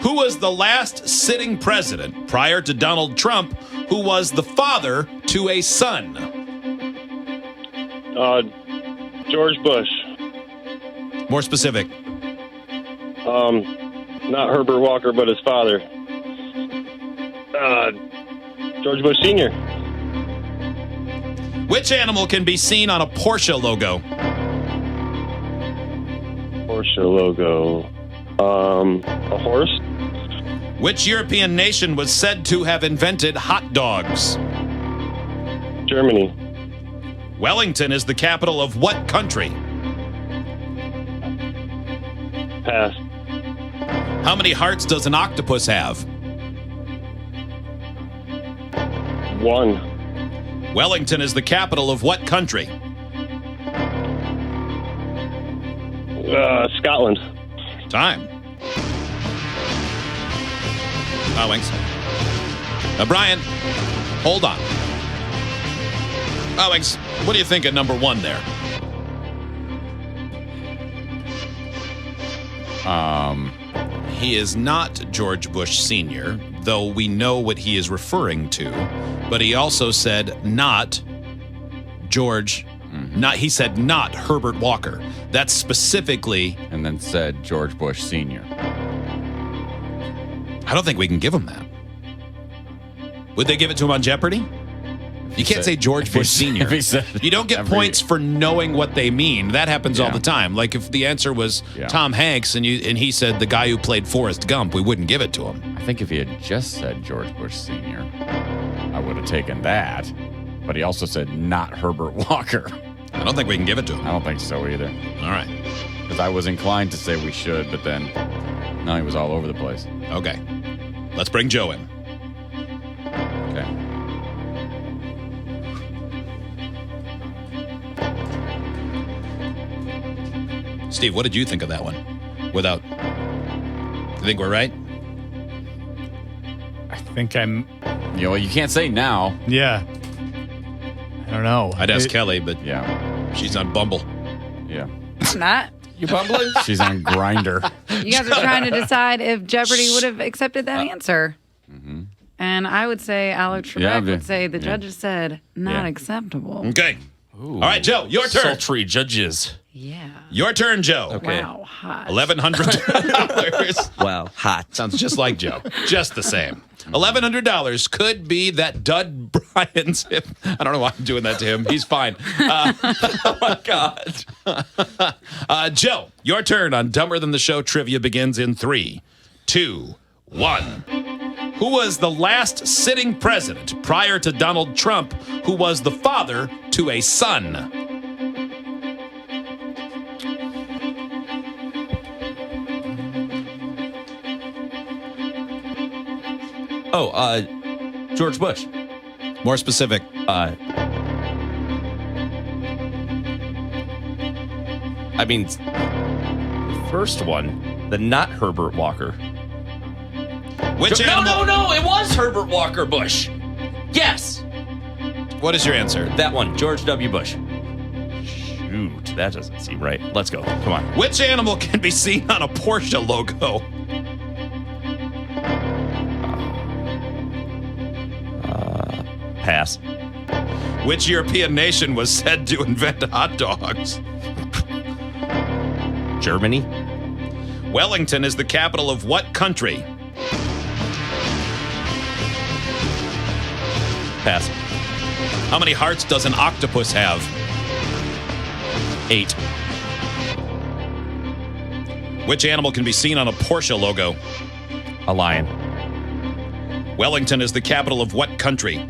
Who was the last sitting president prior to Donald Trump who was the father to a son? George Bush. More specific. Not Herbert Walker, but his father. George Bush Sr. Which animal can be seen on a Porsche logo? Porsche logo. A horse. Which European nation was said to have invented hot dogs? Germany. Wellington is the capital of what country? Pass. How many hearts does an octopus have? 1. Wellington is the capital of what country? Scotland. Time. Wings. Bryan, hold on. Wings, what do you think of number 1 there? He is not George Bush Sr., though we know what he is referring to. But he also said not George. He said not Herbert Walker. That's specifically. And then said George Bush Sr. I don't think we can give him that. Would they give it to him on Jeopardy? You can't say George Bush Sr. You don't get points for knowing what they mean. That happens all the time. Like if the answer was Tom Hanks and he said the guy who played Forrest Gump, we wouldn't give it to him. I think if he had just said George Bush Sr., I would have taken that. But he also said not Herbert Walker. I don't think we can give it to him. I don't think so either. All right. Because I was inclined to say we should, but then no, he was all over the place. Okay. Let's bring Joe in. Okay. Steve, what did you think of that one? You think we're right? I think I'm... You can't say now. Yeah. I don't know. I'd ask Kelly, but she's on Bumble. Yeah. I'm not. You bumbling? She's on Grinder. You guys are trying to decide if Jeopardy would have accepted that answer. Mm-hmm. And I would say Alex Trebek would say the judges said not acceptable. Okay. Ooh. All right, Joe, your turn. Sultry judges. Yeah. Your turn, Joe. Okay. Wow, hot. $1,100. Wow, hot. Sounds just like Joe. Just the same. $1,100 could be that dud Bryan's hip. I don't know why I'm doing that to him. He's fine. Oh, my God. Joe, your turn on Dumber Than the Show trivia begins in 3, 2, 1. Who was the last sitting president prior to Donald Trump who was the father to a son? George Bush. More specific. First one, the not Herbert Walker. Which animal? No, it was Herbert Walker Bush. Yes. What is your answer? That one, George W. Bush. Shoot, that doesn't seem right. Let's go. Come on. Which animal can be seen on a Porsche logo? Pass. Which European nation was said to invent hot dogs? Germany. Wellington is the capital of what country? Pass. How many hearts does an octopus have? 8. Which animal can be seen on a Porsche logo? A lion. Wellington is the capital of what country?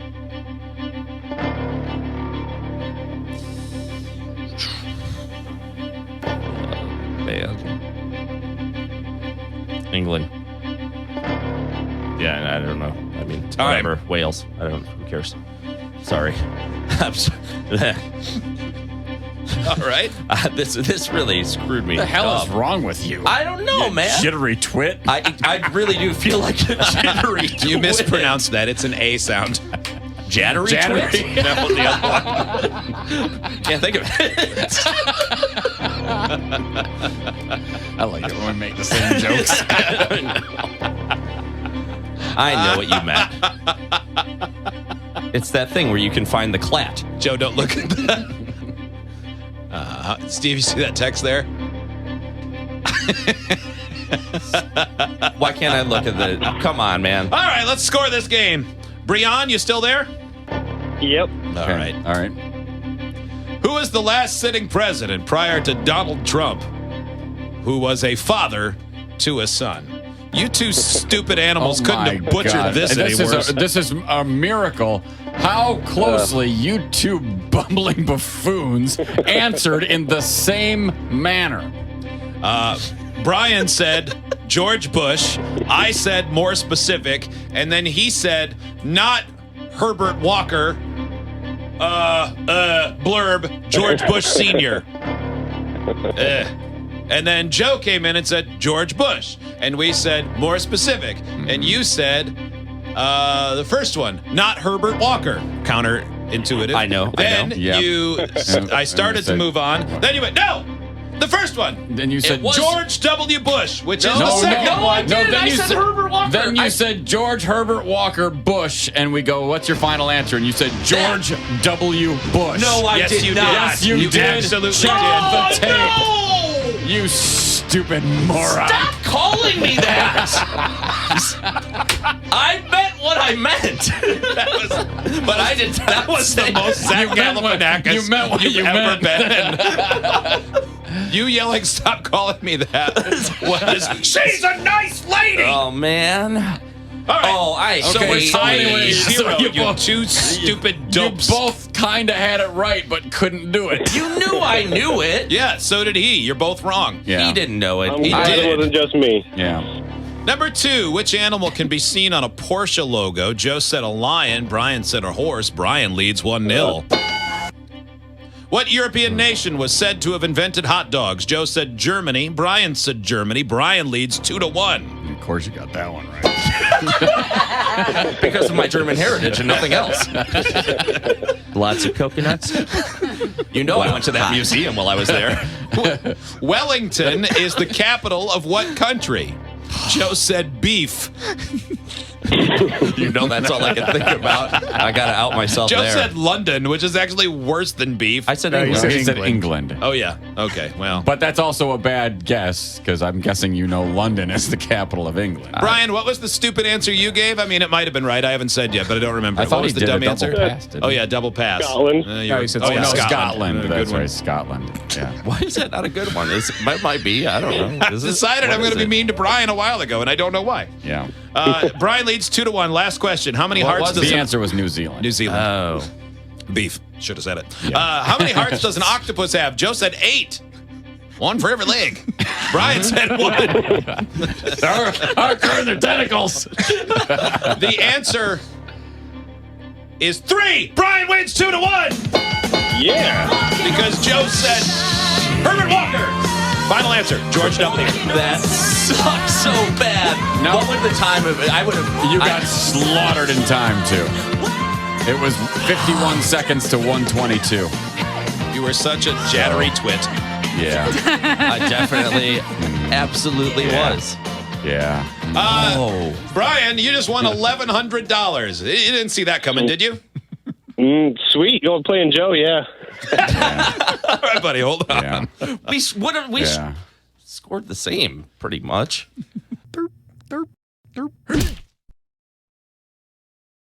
England. Yeah, I don't know. I mean, whatever. Wales. I don't know. Who cares? Sorry. I'm sorry. All right. This really screwed me. What the hell up. is wrong with you? I don't know, man. Jittery twit. I really do feel like a jittery twit. You mispronounced that. It's an A sound. Jattery twit? No, the other one. Can't think of it. I like it when we make the same jokes. I know what you meant. It's that thing where you can find the clat. Joe, don't look at that. Steve, you see that text there? Why can't I look at the... Come on, man. All right, let's score this game. Bryan, you still there? Yep. All right. All right. Who was the last sitting president prior to Donald Trump who was a father to a son? You two stupid animals couldn't have butchered this any worse. This is a miracle. How closely you two bumbling buffoons answered in the same manner. Bryan said George Bush. I said more specific. And then he said not Herbert Walker. Blurb, George Bush Sr. And then Joe came in and said George Bush. And we said more specific. And you said the first one, not Herbert Walker. Counterintuitive. I know. Then Yep. I started to move on. Then you went, no! The first one. Then you said George W. Bush, which is the second one. Then I said Herbert Walker. Then you said George Herbert Walker Bush, and we go, what's your final answer? And you said George W. Bush. No, I did not. Yes, you did. Absolutely Check did. the tape. You stupid moron. Stop calling me that. I meant what I meant. But I did. That was the most Zach Galifianakis you meant what you've you ever meant. been. You yelling, stop calling me that. She's a nice lady. Oh, man. All right. Oh, I So we're hate tied me. with zero. So you You both- two stupid dopes. You both kind of had it right, but couldn't do it. You knew I knew it. Yeah, so did he. You're both wrong. Yeah. He didn't know it. I'm He glad did. it wasn't just me. Yeah. Number 2, which animal can be seen on a Porsche logo? Joe said a lion. Bryan said a horse. Bryan leads 1-0. What European nation was said to have invented hot dogs? Joe said Germany. Bryan said Germany. Bryan leads 2-1. Of course you got that one right. Because of my German heritage and nothing else. Lots of coconuts. You know I went to that museum while I was there. Wellington is the capital of what country? Joe said beef. You know that's all I can think about. I got to out myself Joe there. said London, which is actually worse than beef. I said He England. said England. Oh, yeah. Okay, well. But that's also a bad guess, because I'm guessing you know London is the capital of England. Bryan, what was the stupid answer you gave? I mean, it might have been right. I haven't said yet, but I don't remember. I thought what was he the did dumb a answer? double pass, didn't Oh, he? yeah, double pass. Scotland. He said Scotland. Good That's one. right, Scotland. Yeah. Why is that not a good one? It might be. I don't know. I decided I'm going to be mean to Bryan a while ago, and I don't know why. Yeah. Bryan leads 2-1. Last question. How many hearts does The answer was New Zealand. New Zealand. Oh. Beef. Should have said it. How many hearts does an octopus have? Joe said 8. 1 for every leg. Bryan said 1. Our their tentacles. The answer is 3. Bryan wins 2-1 Yeah. because Joe said Herbert Walker. Final answer, George W. That sucks so bad. No. What would the time of it? I would have. You got slaughtered in time, too. It was 51 seconds to 122. You were such a jattery twit. Yeah. I definitely, absolutely was. Yeah. Bryan, you just won $1,100. You didn't see that coming, did you? Sweet. You're playing Joe, yeah. All right, buddy, hold on. Yeah. We Yeah. scored the same, pretty much.